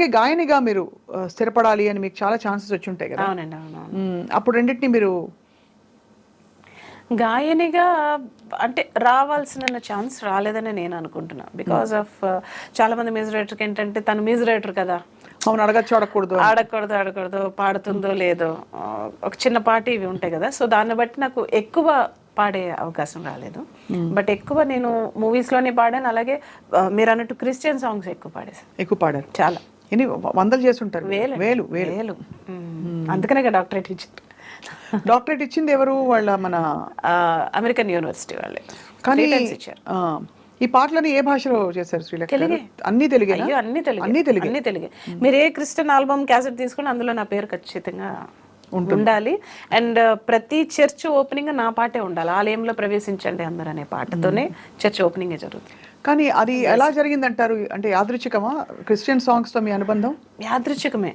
అలాగే గాయనిగా మీరు స్థిరపడాలి అని మీకు చాలా ఛాన్సెస్ వచ్చి ఉంటాయి కదా. అవునండి, అవునవును. అప్పుడు రెండింటిని మీరు గాయనిగా అంటే రావాల్సిన ఛాన్స్ రాలేదని నేను అనుకుంటున్నా. బికాస్ ఆఫ్ చాలా మంది మ్యూజిక్ డైరెక్టర్కి ఏంటంటే తను మ్యూజిక్ డైరెక్టర్ కదా, అవును అడగచ్చు అడగకూడదు ఆడకూడదు పాడుతుందో లేదో, ఒక చిన్న పాట ఇవి ఉంటాయి కదా. సో దాన్ని బట్టి నాకు ఎక్కువ పాడే అవకాశం రాలేదు. బట్ ఎక్కువ నేను మూవీస్లోనే పాడాను. అలాగే మీరు అన్నట్టు క్రిస్టియన్ సాంగ్స్ ఎక్కువ పాడారు. చాలా ఎన్ని వందలు చేస్తుంటారు. వేలు వేలు వేలు వేలు. అందుకనే డాక్టరేట్ ఇచ్చారు. డాక్టరేట్ ఇచ్చింది ఎవరు? వాళ్ళ మన అమెరికన్ యూనివర్సిటీ వాళ్ళే. కానీ ఇచ్చారు. ఈ పాటలని ఏ భాషలో చేశారు శ్రీలేఖ? తెలుగే. అన్ని తెలుగే? అయ్యో అన్ని తెలుగే. మీరు ఏ క్రిస్టియన్ ఆల్బమ్ క్యాసెట్ తీసుకుని అందులో నా పేరు ఖచ్చితంగా ఉండాలి. అండ్ ప్రతి చర్చ్ ఓపెనింగ్ నా పాటే ఉండాలి. ఆలయంలో ప్రవేశించండి అందరూ అనే పాటతోనే చర్చ్ ఓపెనింగ్ జరుగుతుంది. కానీ అది ఎలా జరిగిందంటారు? అంటే యాదృచ్ఛికమా క్రిస్టియన్ సాంగ్స్తో మీ అనుబంధం? యాదృచ్ఛికమే.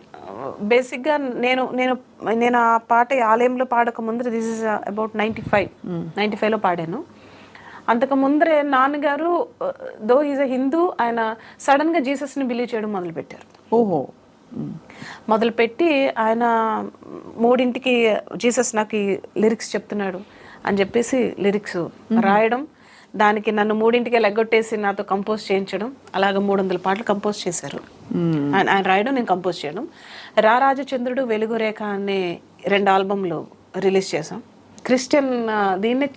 బేసిక్గా నేను నేను నేను ఆ పాట ఆలయంలో పాడక ముందర, దిస్ ఇస్ అబౌట్ 95లో పాడాను. అంతకు ముందరే నాన్నగారు దో ఈజ్ అ హిందూ, ఆయన సడన్గా జీసస్ని బిలీవ్ చేయడం మొదలుపెట్టారు. ఓహో. మొదలుపెట్టి ఆయన 3ంటికి జీసస్ నాకు ఈ లిరిక్స్ చెప్తున్నాడు అని చెప్పేసి లిరిక్స్ రాయడం, దానికి నన్ను 3ంటికే లెగ్గొట్టేసి నాతో కంపోజ్ చేయించడం, అలాగ 300 పాటలు కంపోజ్ చేశారు. ఆయన రాయడం, నేను కంపోజ్ చేయడం. రారాజచంద్రుడు, వెలుగురేఖ అనే 2 ఆల్బమ్లు రిలీజ్ చేసాం. క్రిస్టియన్ దీన్ని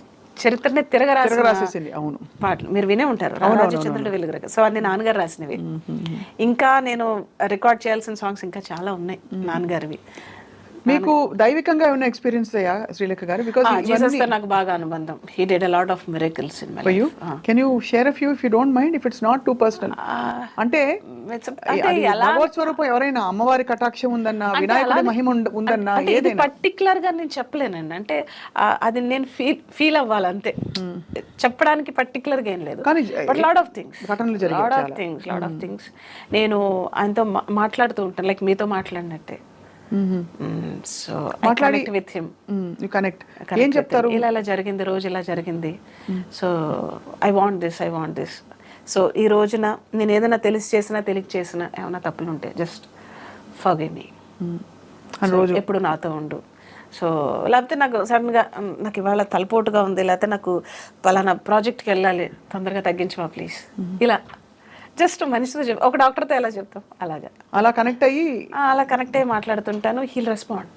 చరిత్రనే తిరగరాసేసింది. అవును, పాటలు మీరు వినే ఉంటారు, రారాజచంద్రుడు, వెలుగురేఖ. సో అది నాన్నగారు రాసినవి. ఇంకా నేను రికార్డ్ చేయాల్సిన సాంగ్స్ ఇంకా చాలా ఉన్నాయి నాన్నగారివి. మీకు దైవికంగా ఏమైనా ఎక్స్పీరియన్స్ అయ్యా శ్రీలేఖ గారు? బికాజ్ జీసస్ తో నాకు బాగా అనుబంధం. He did a lot of miracles in my life. Can you share a few if you don't mind, if it's not too personal? అంటే భగవత్ స్వరూపం ఎవరైనా, అమ్మవారి కటాక్షం ఉందన్నా, వినాయకుడి మహిమ ఉందన్నా, ఏదైనా పర్టికులర్ గా నేను చెప్పలేనండి. అంటే అది నేను ఫీల్ అవ్వాలి అంతే. చెప్పడానికి పర్టికులర్ గా ఏం లేదు. బట్ లాట్ ఆఫ్ థింగ్స్ నేను ఆయనతో మాట్లాడుతూ ఉంటాను, లైక్ మీతో మాట్లాడినట్టే. So connect with him. ఏం చెప్తారు? ఇలా జరిగింది, రోజు ఇలా జరిగింది. So I want this. So ఈ రోజున నేను ఏదైనా తెలిసి చేసినా తెలియక చేసినా ఏమైనా తప్పులు ఉంటే జస్ట్ ఫర్గివ్ మీ. ఎప్పుడు నాతో ఉండు. సో లేకపోతే నాకు సడన్గా నాకు ఇవాళ తలపోటుగా ఉంది, లేకపోతే నాకు పలానా ప్రాజెక్ట్కి వెళ్ళాలి, తొందరగా తగ్గించమా ప్లీజ్, ఇలా జస్ట్ మనిషితో ఒక డాక్టర్తో ఎలా చెప్తాం అలా కనెక్ట్ అయ్యి మాట్లాడుతుంటాను. He'll respond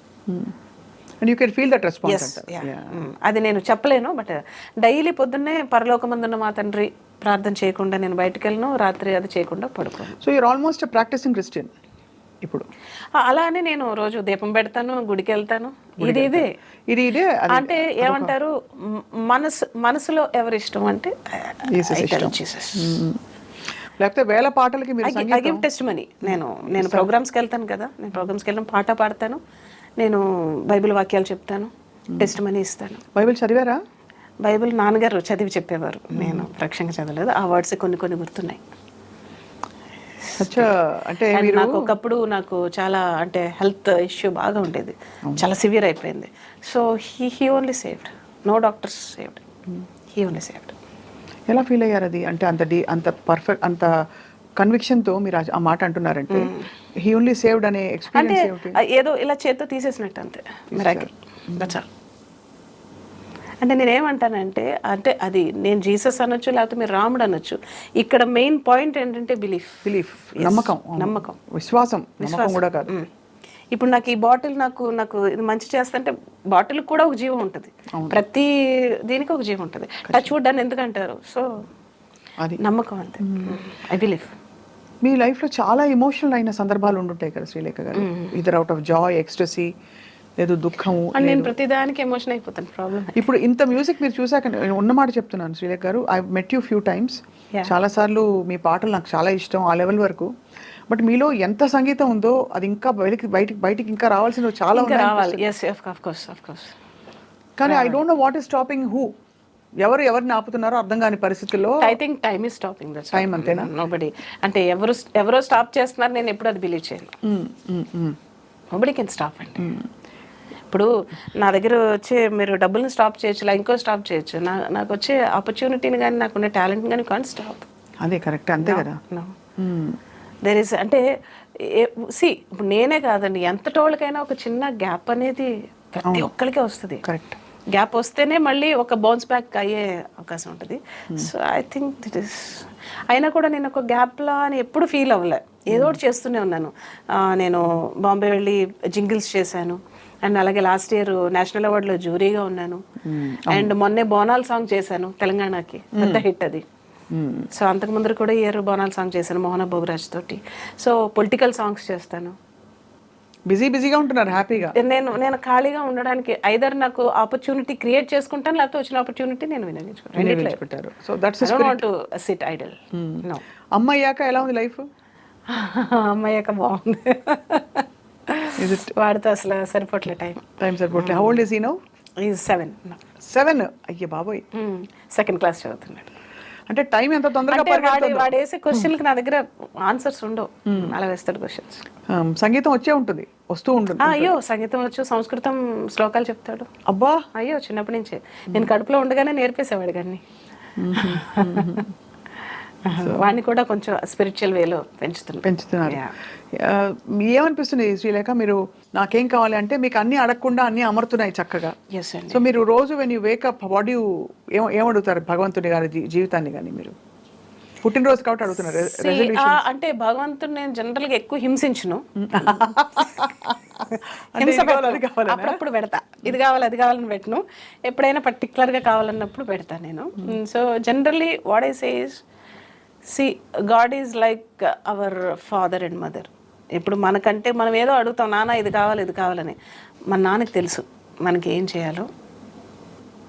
and you can feel that response. అది నేను చెప్పలేను. బట్ డైలీ పొద్దున్నే పరలోకమందున్న మా తండ్రి ప్రార్థన చేయకుండా నేను బయటకు వెళ్ళను, రాత్రి అది చేయకుండా పడుకోను. So you're almost practicing Christian ఇప్పుడు. అలానే నేను రోజు దీపం పెడతాను, గుడికి వెళ్తాను. ఇదే అంటే ఏమంటారు, మనసులో ఎవరి ఇష్టం అంటే లేకపోతే వేల పాటలకి మీరు టెస్టిమనీ. నేను ప్రోగ్రామ్స్కి వెళ్తాను కదా, నేను ప్రోగ్రామ్స్కి వెళ్ళిన పాట పాడతాను, నేను బైబిల్ వాక్యాలు చెప్తాను, టెస్టిమనీ ఇస్తాను. బైబిల్ చదివారా? బైబిల్ నాన్నగారు చదివి చెప్పేవారు, నేను ప్రత్యక్షంగా చదవలేదు. ఆ వర్డ్స్ కొన్ని గుర్తున్నాయి. అంటే నాకు ఒకప్పుడు నాకు చాలా అంటే హెల్త్ ఇష్యూ బాగా ఉండేది, చాలా సివియర్ అయిపోయింది. So he only saved, no doctors saved, he only saved. ఎలా ఫీల్ అయ్యారు అది? అంటే అంత పర్ఫెక్ట్, అంత కన్విక్షన్తో మీరు ఆ మాట అంటున్నారంటే హీ ఓన్లీ సేవ్డ్ అనే ఎక్స్పీరియన్స్ అంటే ఏదో ఇలా చేత్తో తీసేసినట్టు అంతే, మిరాకిల్. That's all. అంటే నేనేమంటానంటే, అంటే అది నేను జీసస్ అనొచ్చు, లేకపోతే మీరు రాముడు అనొచ్చు. ఇక్కడ మెయిన్ పాయింట్ ఏంటంటే బిలీఫ్, నమ్మకం, విశ్వాసం కూడా కాదు. ఇప్పుడు నాకు ఈ బాటిల్ నాకు ఇది మంచి చేస్తుంటే బాటిల్ కూడా ఒక జీవం ఉంటుంది, ప్రతి దీనికి ఒక జీవం ఉంటుంది. టచ్ వుడ్ అని ఎందుకంటారు? సో అది నమ్మకం అంతే. I believe. మీ లైఫ్లో చాలా ఎమోషనల్ అయిన సందర్భాలు ఉండుంటాయి కదా శ్రీలేఖ గారు, either out of Joy, ecstasy, లేదు దుఃఖము. నేను ప్రతిదానికి ఎమోషన్ అయిపోతాను. ప్రాబ్లం ఇప్పుడు ఇంత మ్యూజిక్ మీరు చూసాక ఉన్నమాట చెప్తున్నాను శ్రీలేఖ గారు, I met you few times, చాలాసార్లు మీ పాటలు నాకు చాలా ఇష్టం ఆ లెవెల్ వరకు. బట్ మీలో ఎంత సంగీతం ఉందో అది ఇంకా బయటికి ఇంకా రావాల్సినవి చాలా రావాలి. కానీ I don't know what is stopping who, ఎవరిని ఆపుతున్నారో అర్థం కాని పరిస్థితుల్లో. I think time is stopping. Time అంతేనా? నోబడీ, అంటే ఎవరో స్టాప్ చేస్తున్నారు, నేను ఎప్పుడు అది బిలీవ్ చేయను. నోబడీ కెన్ స్టాప్ అండి. ఇప్పుడు నా దగ్గర వచ్చే మీరు డబ్బుల్ని స్టాప్ చేయొచ్చు, ఇంకో స్టాప్ చేయొచ్చు, నాకు వచ్చే ఆపర్చునిటీని కానీ, నాకున్న టాలెంట్ కానీ కాన్ స్టాప్. అదే కరెక్ట్, అంతే కదా. దెర్ ఇస్ అంటే ఇప్పుడు నేనే కాదండి, ఎంతటోళ్ళకైనా ఒక చిన్న గ్యాప్ అనేది ప్రతి ఒక్కరికి వస్తుంది. కరెక్ట్. గ్యాప్ వస్తేనే మళ్ళీ ఒక బౌన్స్ బ్యాక్ అయ్యే అవకాశం ఉంటుంది. So I think that is, అయినా కూడా నేను ఒక గ్యాప్లా అని ఎప్పుడు ఫీల్ అవ్వలే, ఏదో ఒకటి చేస్తూనే ఉన్నాను. నేను బాంబే వెళ్ళి జింగిల్స్ చేశాను, అండ్ అలాగే లాస్ట్ ఇయర్ నేషనల్ అవార్డులో జ్యూరీగా ఉన్నాను, అండ్ మొన్నే బోనాల్ సాంగ్ చేశాను తెలంగాణకి, పెద్ద హిట్ అది. సో అంతకు ముందు కూడా ఇయర్ బోనాల్ సాంగ్ చేశాను మోహన భోగరాజ్ తోటి. సో పొలిటికల్ సాంగ్స్ చేస్తాను. బిజీగా ఉంటున్నారు హ్యాపీగా. నేను ఖాళీగా ఉండడానికి ఐదర్ నాకు ఆపర్చునిటీ క్రియేట్ చేసుకుంటాను, లేకపోతే వచ్చిన ఆపర్చునిటీ నేను వినియోగించుకుంటాను. So that's to sit idle. No. అమ్మయ్యాక ఎలా ఉంది లైఫ్? అమ్మయ్యాక బాగుంది. వాడితో అసలు సరిపోట్లే టైం సరిపోట్లే. How old is he now? Is 7. 7? అయ్యే బాబోయ్. సెకండ్ క్లాస్ చదువుతున్నాడు. అంటే టైం ఎంత తొందరగా పరిగెడుతుందో. వాడు వేసే క్వశ్చన్కి నా దగ్గర ఆన్సర్స్ ఉండవు, అలా వేస్తాడు క్వశ్చన్స్. సంగీతం వస్తూ ఉంటుంది. అయ్యో సంగీతం వచ్చు, సంస్కృతం శ్లోకాలు చెప్తాడు. అబ్బా. అయ్యో చిన్నప్పటి నుంచే నేను కడుపులో ఉండగానే నేర్పేసేవాడు కానీ. వాడిని కూడా కొంచెం స్పిరిచువల్ వేలో పెంచుతున్నారు. ఏమనిపిస్తుంది శ్రీలేఖ, మీరు నాకేం కావాలి అంటే మీకు అన్ని అడగకుండా అన్ని అమరుతున్నాయి చక్కగా. సో మీరు రోజు when you wake up what you ఏమడుగుతారు భగవంతుని గారి జీవితాన్ని కానీ? మీరు పుట్టినరోజు కాబట్టి అడుగుతున్నారు. అంటే భగవంతుడు నేను జనరల్ గా ఎక్కువ హింసించును, అప్పుడప్పుడు పెడతా, ఇది కావాలి అది కావాలని పెట్టను, ఎప్పుడైనా పర్టికులర్ గా కావాలన్నప్పుడు పెడతా నేను. So generally what I say is, C God is like our father and mother. ఇప్పుడు మనకంటే మనం ఏదో అడుగుతాం, నాన్న ఇది కావాలి ఇది కావాలని, మన నాన్నకి తెలుసు మనకి ఏం చేయాలో.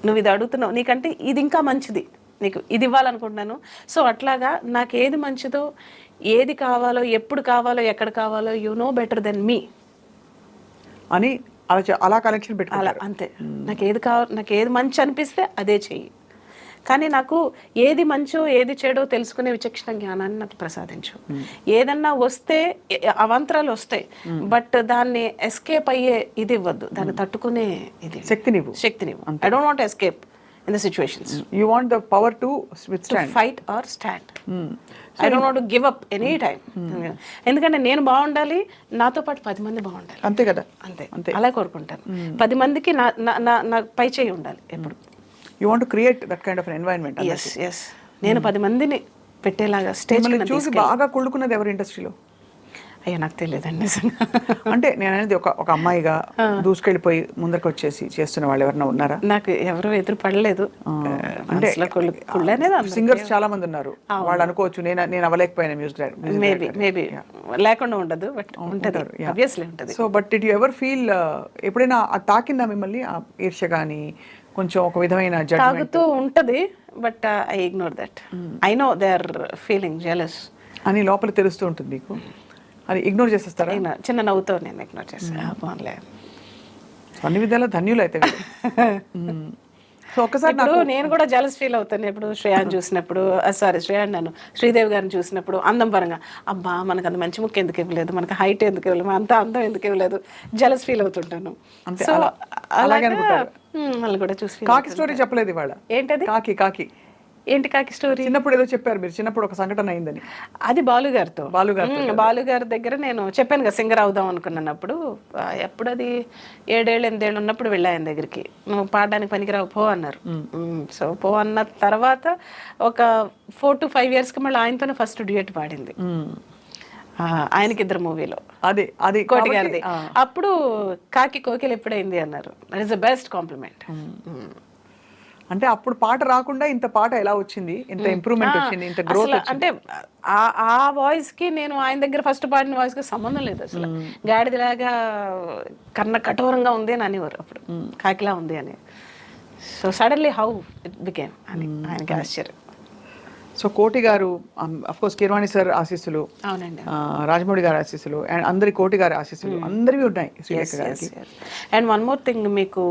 నువ్వు ఇది అడుగుతున్నావు, నీకంటే ఇది ఇంకా మంచిది, నీకు ఇది ఇవ్వాలనుకుంటున్నాను. సో అట్లాగా నాకు ఏది మంచిదో, ఏది కావాలో, ఎప్పుడు కావాలో, ఎక్కడ కావాలో, యు నో బెటర్ దెన్ మీ అని అలా కనెక్షన్ పెట్టి అలా అంతే. నాకు ఏది కావాలి, నాకు ఏది మంచి అనిపిస్తే అదే చెయ్యి, కానీ నాకు ఏది మంచో ఏది చెడో తెలుసుకునే విచక్షణ జ్ఞానాన్ని నాకు ప్రసాదించు. ఏదన్నా వస్తే అవాంతరాలు వస్తాయి, బట్ దాన్ని ఎస్కేప్ అయ్యే ఇది ఇవ్వద్దు, దాన్ని తట్టుకునే ఇది శక్తినివ్వు. I don't want escape in the situations. You want the power to withstand, to fight or stand. I don't want to give up any time. ఎందుకంటే నేను బాగుండాలి, నాతో పాటు 10 మంది బాగుండాలి. అంతే కదా. అంతే అలా కోరుకుంటాను. 10 మందికి నా పై చేయి ఉండాలి ఎప్పుడు. You want to create that kind of an environment. Yes. నేను 10 మందిని పెట్టేలాగా స్టేజ్ మీద చూసి బాగా కుళ్ళుకున్నది ఎవరి ఇండస్ట్రీలో? అయ్యో నాకు తెలియదండి. అంటే నేను అనేది ఒక అమ్మాయిగా దూసుకెళ్ళిపోయి ముందరికి వచ్చేసి చేస్తున్న వాళ్ళు ఎవరైనా ఉన్నారా? నాకు ఎవరు ఎదురు పడలేదు. అంటే సింగర్స్ చాలా మంది ఉన్నారు, వాళ్ళు అనుకోవచ్చు నేను అవ్వలేకపోయినా మ్యూజిక్. మేబీ లేకుండా ఉండదు, బట్ ఉంటుంది, ఆబ్వియస్లీ ఉంటుంది. So but did you ever feel, ఎప్పుడైనా తాకిందా మిమ్మల్ని ఆ ఈర్ష్య కానీ కొంచెం ఒక విధమైన తాగుతూ ఉంటది, but I ignore that. I know they are feeling jealous అని లోపల తెలుస్తూ ఉంటుంది మీకు, అది ఇగ్నోర్ చేసేస్తారా? చిన్న నవ్వుతో నేను ఇగ్నోర్ చేస్తాను. అన్ని విధాలా ధన్యులు అయితే. సో ఒక్కసారి నేను కూడా జలస్ ఫీల్ అవుతాను ఎప్పుడు శ్రేయాన్ని చూసినప్పుడు, శ్రేయాన్ని నన్ను శ్రీదేవి గారిని చూసినప్పుడు, అందం పరంగా అబ్బా మనకు అంత మంచి ముక్క ఎందుకు ఇవ్వలేదు, మనకు హైట్ ఎందుకు ఇవ్వలేదు, అంత అందం ఎందుకు ఇవ్వలేదు, జలస్ ఫీల్ అవుతుంటాను. సో అలాగే వాళ్ళు కూడా చూసి. కాకి స్టోరీ చెప్పలేదు ఇవాళ. ఏంటది? కాకి ఏంటి కాకి స్టోరీ? చిన్నప్పుడు ఏదో చెప్పారు మీరు, చిన్నప్పుడు ఒక సంఘటన అయిందని. అది బాలుగారి దగ్గర నేను చెప్పాను కదా సింగర్ అవుదాం అనుకున్నప్పుడు. ఎప్పుడు అది 7 ఏళ్ళు 8 ఏళ్ళు ఉన్నప్పుడు వెళ్ళా ఆయన దగ్గరికి. నువ్వు పాడడానికి పనికిరావు పో అన్నారు. సో పో అన్న తర్వాత ఒక 4 to 5 yearsకి మళ్ళీ ఆయనతోనే ఫస్ట్ డ్యూయట్ పాడింది, ఆయనకి 2 మూవీలో, అది కోటి గారిది. అప్పుడు కాకి కోకిల ఎప్పుడైంది అన్నారు. That is the best compliment. అంటే అప్పుడు పాట రాకుండా ఇంత పాట ఎలా వచ్చింది, ఇంత ఇంప్రూవ్మెంట్ వచ్చింది, ఇంత గ్రోత్ వచ్చింది. అంటే ఆ వాయిస్ కి నేను ఆయన దగ్గర ఫస్ట్ పాడిన వాయిస్ కి సంబంధం లేదు అసలు. గాడిదలాగా కన్న కఠోరంగా ఉంది అని అనేవారు అప్పుడు, కాకిలా ఉంది అని. So suddenly how it became అని ఆయనకి ఆశ్చర్యం. సో కోటి గారు, అఫ్ కోర్స్ కీరవాణి సార్ ఆశీస్సులు, రాజమౌళి గారి ఆశీస్సులు, అండ్ అందరి కోటి గారి ఆశీస్సులు అందరివి ఉన్నాయి శ్రీలేఖ గారికి. అండ్ వన్ మోర్ థింగ్, మీకు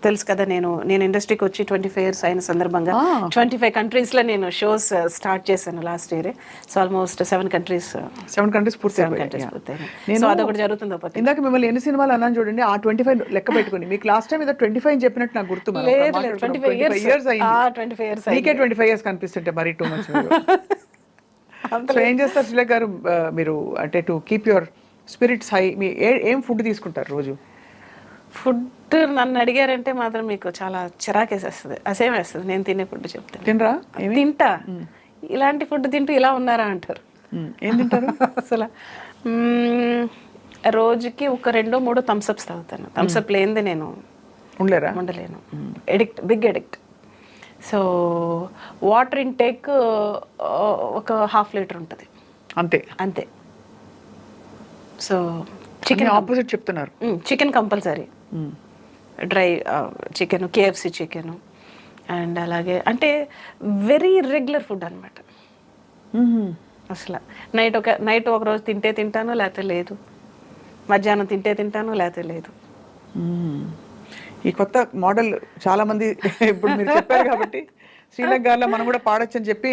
తెలుసు కదా నేను ఇండస్ట్రీకి వచ్చి 25 years అయిన సందర్భంగా 25 countries లో నేను షోస్ స్టార్ట్ చేశాను last year. So almost 7 countries పూర్తయినాయి. సో అదొకటి జరుగుతుంది. ఇందాక మిమ్మల్ని ఎన్ని సినిమాలు అన్నాను చూడండి, ఆ 25 లెక్క పెట్టుకుని మీకు లాస్ట్ టైం ఏదో 25 చెప్పినట్టు నాకు గుర్తు. 25 years నీకే 25 years కనిపిస్తుంటే మరీ 2 months. సో ఏం చేస్తారు శ్రీలేఖ గారు మీరు అంటే to keep your spirits high మీ ఏం ఫుడ్ తీసుకుంటారు రోజు? ఫుడ్ నన్ను అడిగారంటే మాత్రం మీకు చాలా చిరాకేసేస్తుంది, అసేం వేస్తుంది నేను తినే ఫుడ్ చెప్తాను. తినరా? తింటా, ఇలాంటి ఫుడ్ తింటూ ఇలా ఉన్నారా అంటారు. ఏం తింటారు? అసలు రోజుకి ఒక 2-3 థమ్స్అప్స్ తాగుతాను. థమ్స్అప్ లేనిది నేను ఉండలేను. Big addict. So water intake ఒక 1/2 లీటర్ ఉంటుంది అంతే. సో చికెన్ ఆపోజిట్ చెప్తున్నారు. Chicken compulsory, dry chicken, KFC chicken, and అలాగే అంటే వెరీ రెగ్యులర్ ఫుడ్ అనమాట. అసలు నైట్ ఒక రోజు తింటాను, లేకపోతే లేదు. మధ్యాహ్నం తింటాను, లేకపోతే లేదు. ఈ కొత్త మోడల్ చాలా మంది ఇప్పుడు మీరు చెప్పారు కాబట్టి శ్రీలేఖ గారిలో మనం కూడా పాడొచ్చు అని చెప్పి.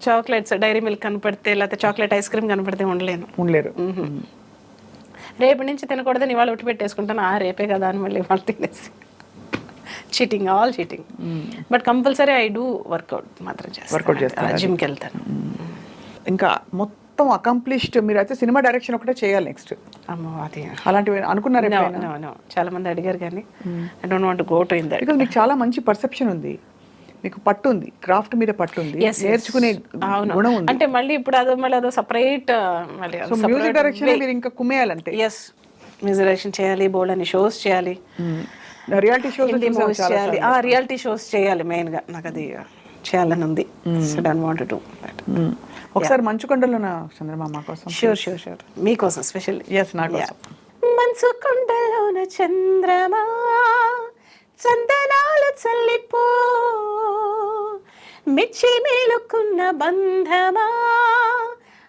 చాక్లెట్స్, డైరీ మిల్క్ కనపడితే, లేకపోతే చాక్లెట్ ఐస్ క్రీమ్ కనపడితే ఉండలేరు. రేపు నుంచి తినకూడదని ఇవాళ ఉట్టి పెట్టేసుకుంటాను, రేపే కదా అని మళ్ళీ వాళ్ళు తినేసి. Cheating, all cheating. But compulsory I do workout మాత్రం చేస్తాను, జిమ్కి వెళ్తాను. ఇంకా మొత్తం అకంప్లిష్డ్ మీరు అయితే సినిమా డైరెక్షన్ ఒకటే చేయాలి నెక్స్ట్. అది అలాంటివి అనుకున్నారు? చాలా మంది అడిగారు కానీ I don't want to go to in that. Because మీకు చాలా మంచి పర్సెప్షన్ ఉంది, మీకు పట్టు ఉంది, క్రాఫ్ట్ మీద పట్టు ఉంది, నేర్చుకునే గుణం ఉంది. అంటే మళ్ళీ ఇప్పుడు అదో సపరేట్ మ్యూజిక్ డైరెక్షన్ మీరు ఇంకా కుమ్మేయాలంటే. ఎస్, మ్యూజిక్ డైరెక్షన్ చేయాలి, బోల్డ్ అని షోస్ చేయాలి, రియాలిటీ షోస్ చేయాలి. రియాలిటీ షోస్ చేయాలి మెయిన్ గా, నాకు అది చేయాలని ఉంది. So don't want to do that. ఒకసారి మంచుకొండలోన చంద్రమామ కోసం. షూర్ మీకోసం స్పెషల్. ఎస్, నా కోసం. మంచుకొండలోన చంద్రమా చందనాలు చల్లిపో, మెచ్చి మేలుకున్న బంధమా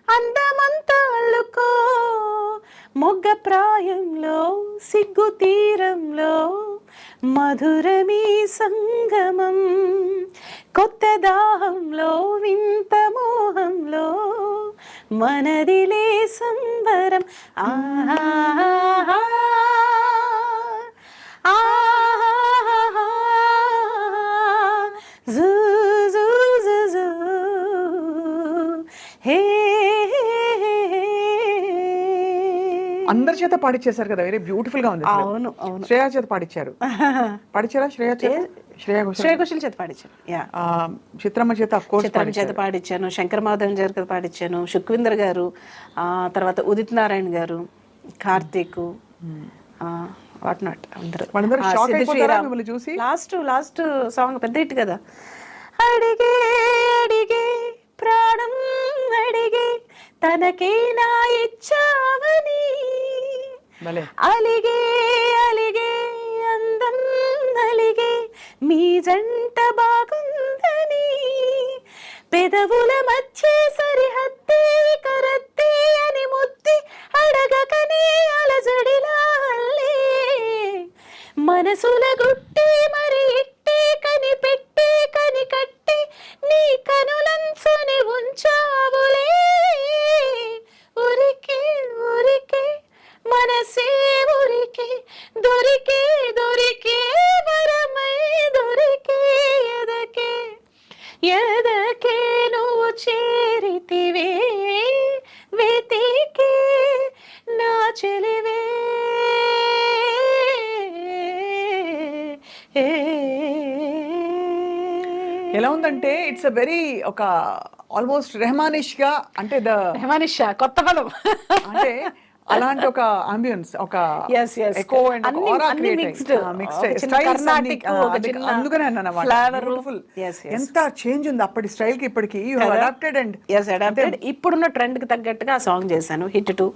అందమంతా అల్లుకో, మొగ్గ ప్రాయంలో సిగ్గు తీరంలో మధురమీ సంగమం, కొత్త దాహంలో వింత మోహంలో మనదిలే సంబరం. ఆహా అందరి చేత పాడిచ్చేసారు కదా, వెరీ బ్యూటిఫుల్ గా ఉంది. అవును. శ్రేయా చేత పాడిచ్చారా? శ్రేయా ఘోషల్ చేత పాడించాను. చిత్రమ్మ చేత చేత పాడించాను, శంకర్ మాధవన్ చేత పాడించాను, సుఖ్వీందర్ గారు, తర్వాత ఉదిత్ నారాయణ గారు, కార్తీక్, వాట్ నాట్ అందరూ చూసి. లాస్ట్ సాంగ్ పెద్ద హిట్ కదా. అడిగే అడిగే ప్రాణం అడిగే తనకే నా ఇచ్చావని, అలిగే అలిగే అందం అలిగే మీ జంట బాగుందని, పెదవుల మధ్య సరిహద్దే కరత్తే అని ముద్ది అడగకనే అలజడిలా అల్లే, మనసుల గుట్టి మరి ఇట్టే కనిపెట్టి కనికట్టి నీ కనులంచుని ఉంచావులే, ఉరికే ఉరికే మనసే ఉరికే దొరికే దొరికే వరమై దొరికే ఎదకే ఎదకే నువ్వు చేరితివే వెతికే నా చెలివే. ఎలా ఉందంటే ఇట్స్ అ వెరీ ఒక ఆల్మోస్ట్ రెహమానిష్ గా, అంటే రెహమానిష్ కొత్త పదం, అంటే అలాంటి ఒక అంబియన్స్, ఒక ఎకో అండ్ ఆరా క్రియేట్ అందుకనే అన్నమాట. ఎంత చేంజ్ ఉంది అప్పటి స్టైల్ కి ఇప్పటికి. You have adapted and adapted. ఇప్పుడున్న ట్రెండ్ కి తగ్గట్టుగా ఆ సాంగ్ చేశాను, హిట్ 2.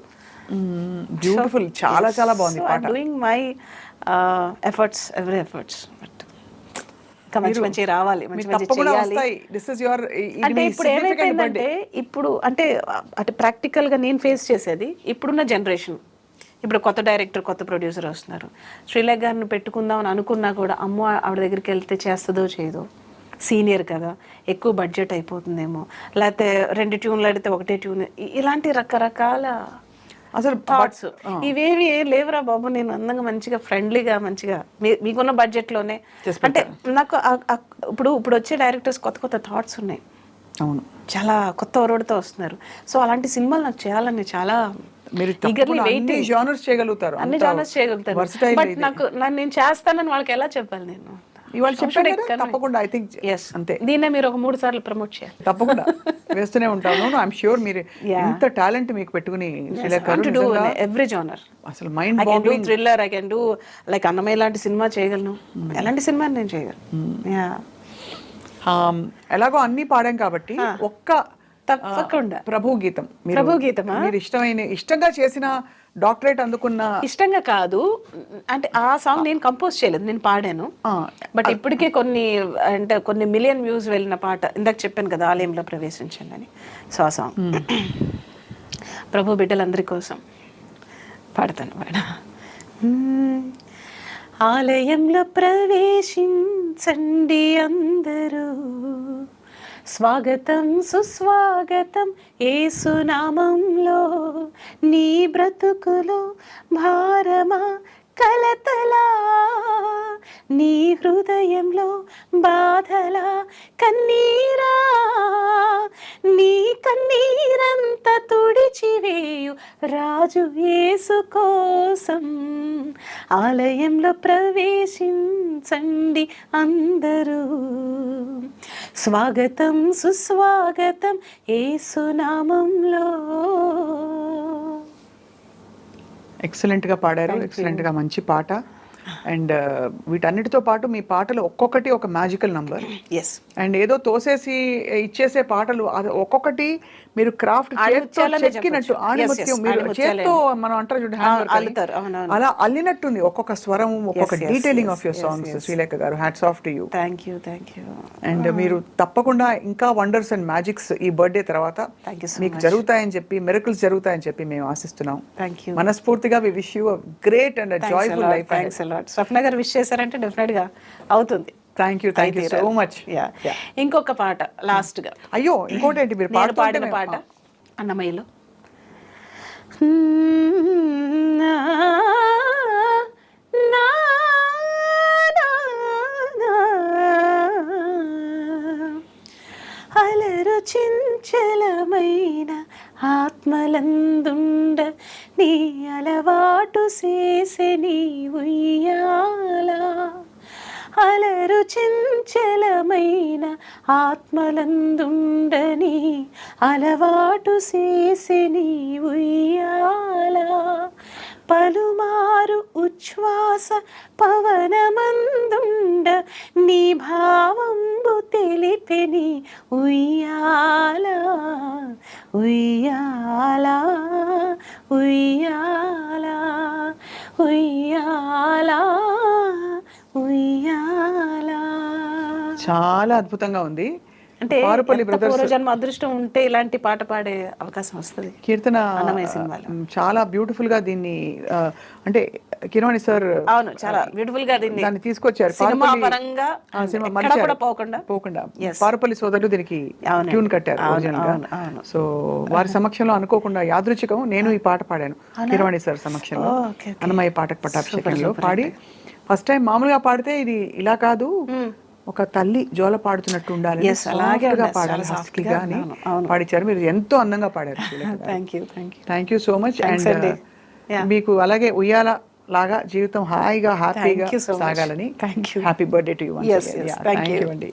బ్యూటిఫుల్, చాలా చాలా బాగుంది పాట. Doing my efforts, every efforts. మంచి మంచి రావాలి, మంచి మంచి చేయాలి. అంటే ఇప్పుడు ఏమైపోయిందంటే, ఇప్పుడు అంటే అటు ప్రాక్టికల్గా నేను ఫేస్ చేసేది ఇప్పుడున్న జనరేషన్. ఇప్పుడు కొత్త డైరెక్టర్, కొత్త ప్రొడ్యూసర్ వస్తున్నారు. శ్రీలేఖ గారిని పెట్టుకుందాం అని అనుకున్నా కూడా అమ్మో ఆవిడ దగ్గరికి వెళ్తే చేస్తుందో చేయదో, సీనియర్ కదా, ఎక్కువ బడ్జెట్ అయిపోతుందేమో, లేకపోతే 2 ట్యూన్లు అడిగితే 1 ట్యూన్, ఇలాంటి రకరకాల అసలు థాట్స్. ఇవేవి లేవురా బాబు, నేను అందంగా మంచిగా ఫ్రెండ్లీగా మంచిగా మీకున్న బడ్జెట్లోనే. అంటే నాకు ఇప్పుడు వచ్చే డైరెక్టర్స్ కొత్త కొత్త థాట్స్ ఉన్నాయి. అవును. చాలా కొత్త ఒరవడితో వస్తున్నారు. సో అలాంటి సినిమాలు నాకు చేయాలని చాలా మీరు eagerly అన్ని waiting. జానర్స్ చేయగలుగుతారు, అన్ని జానర్స్ చేయగలుగుతాను. versatile బట్ ఇది. నాకు నేను చేస్తానని వాళ్ళకి ఎలా చెప్పాలి నేను? ఇవాళ చెప్పాను కదా, తప్పకుండా ఐ థింక్ అంతే. దీన్నే మీరు ఒక 3 సార్లు ప్రమోట్ చేయాలి. తప్పకుండా వేస్తూనే ఉంటాను. ఐఎమ్ ష్యూర్ మీరు ఇంత టాలెంట్ మీకు పెట్టుకుని శ్రీలేఖ గారు నిజంగా ఎవ్రీ జానర్. అసలు mind I can do boggling. Thriller, I can do like Annamayya లాంటి సినిమా చేయగలను. ఎలాంటి సినిమా నేను చేయగలను. యా ఎలాగో అన్ని పాడాం కాబట్టి ఒక్క తప్పకుండా ప్రభు గీతం ప్రభు గీతమా? మీరు ఇష్టంగా చేసిన డాక్టరేట్ అందుకున్న. ఇష్టంగా కాదు అంటే ఆ సాంగ్ నేను కంపోజ్ చేయలేదు, నేను పాడాను. బట్ ఇప్పటికే కొన్ని మిలియన్ వ్యూస్ వెళ్ళిన పాట ఇందాక చెప్పాను కదా, ఆలయంలో ప్రవేశించండి అని. సో ఆ సాంగ్ ప్రభు బిడ్డలందరి కోసం పాడతాను. ఆలయంలో ప్రవేశించండి అందరూ, స్వాగతం సుస్వాగతం యేసునామంలో, నీ బ్రతుకులో భారమా కలతలా, నీ హృదయంలో బాధలా కన్నీరా, నీ కన్నీరంతా తుడిచివేయు రాజు యేసు కోసం, ఆలయంలో ప్రవేశించండి అందరూ, స్వాగతం సుస్వాగతం యేసునామంలో. ఎక్సలెంట్గా పాడారు, ఎక్సలెంట్గా మంచి పాట. అండ్ వీటన్నిటితో పాటు మీ పాటలు ఒక్కొక్కటి ఒక మ్యాజికల్ నంబర్. ఎస్. అండ్ ఏదో తోసేసి ఇచ్చేసే పాటలు అది ఒక్కొక్కటి మీరు క్రాఫ్ట్ చెక్కినట్టు ఆణిముత్యం, మీరు చేత్తో మనం అంటారు చూడండి అల్లుతారు. అవునవును. అలా అల్లినట్టుంది ఒక్కొక్క స్వరం, ఒక్కొక్క detailing of your songs. Sreelekha garu, hats off to you. Thank you. And మీరు తప్పకుండా ఇంకా వండర్స్ అండ్ మ్యాజిక్స్ ఈ బర్త్డే తర్వాత మీకు జరుగుతాయని చెప్పి, మిరకల్స్ జరుగుతాయని చెప్పి మేము ఆశిస్తున్నాం. Thank you. మనస్ఫూర్తిగా we wish you a great and joyful life. Thanks a lot. Swapna garu wish చేశారంటే డెఫినెట్ గా అవుతుంది. Thank you so much. ఇంకొక పాట లాస్ట్ గా. అయ్యో ఇంకోటి ఏంటి, మీరు పాడిన పాట అన్నమయ్యలో అలరు చించలమైన ఆత్మలందుండ నీ అలవాటు చేసే నీ ఉయ్యాల, అలరు చించలమైన ఆత్మలందుండని అలవాటు చేసే నీ ఉయ్యాల, పలుమారు ఉచ్ఛ్వాస పవనమందుండ నీ భావంబు తెలిపెని ఉయ్యాల, ఉయ్యాల ఉయ్యాల ఉయ్యాల ఉయ్యాల. చాలా అద్భుతంగా ఉంది. అంటే పూర్వజన్మ అదృష్టం ఉంటే ఇలాంటి పాట పాడే అవకాశం వస్తుంది. కీర్తన చాలా బ్యూటిఫుల్ గా దీన్ని అంటే కిరవాణి సార్ అవును చాలా బ్యూటిఫుల్ గా దీన్ని తీసుకొచ్చారు. పోకుండా పారుపల్లి సోదరులు దీనికి ట్యూన్ కట్టారు ఒరిజినల్ గా. సో వారి సమక్షంలో అనుకోకుండా యాదృచ్ఛికం నేను ఈ పాట పాడాను కిరవాణి సార్ సమక్షంలో. అన్నమయ్య పాటకు పట్టాభిషేకంలో పాడి ఫస్ట్ టైం మామూలుగా పాడితే ఇది ఇలా కాదు, ఒక తల్లి జోల పాడుతున్నట్టు ఉండాలి, పాడాలి, హస్కీగా అని పాడించారు. మీరు ఎంతో అందంగా పాడారు. Thank you so much. And మీకు అలాగే ఉయ్యాల లాగా జీవితం హాయిగా హ్యాపీగా సాగాలని. Happy birthday to you. Thank you అండి.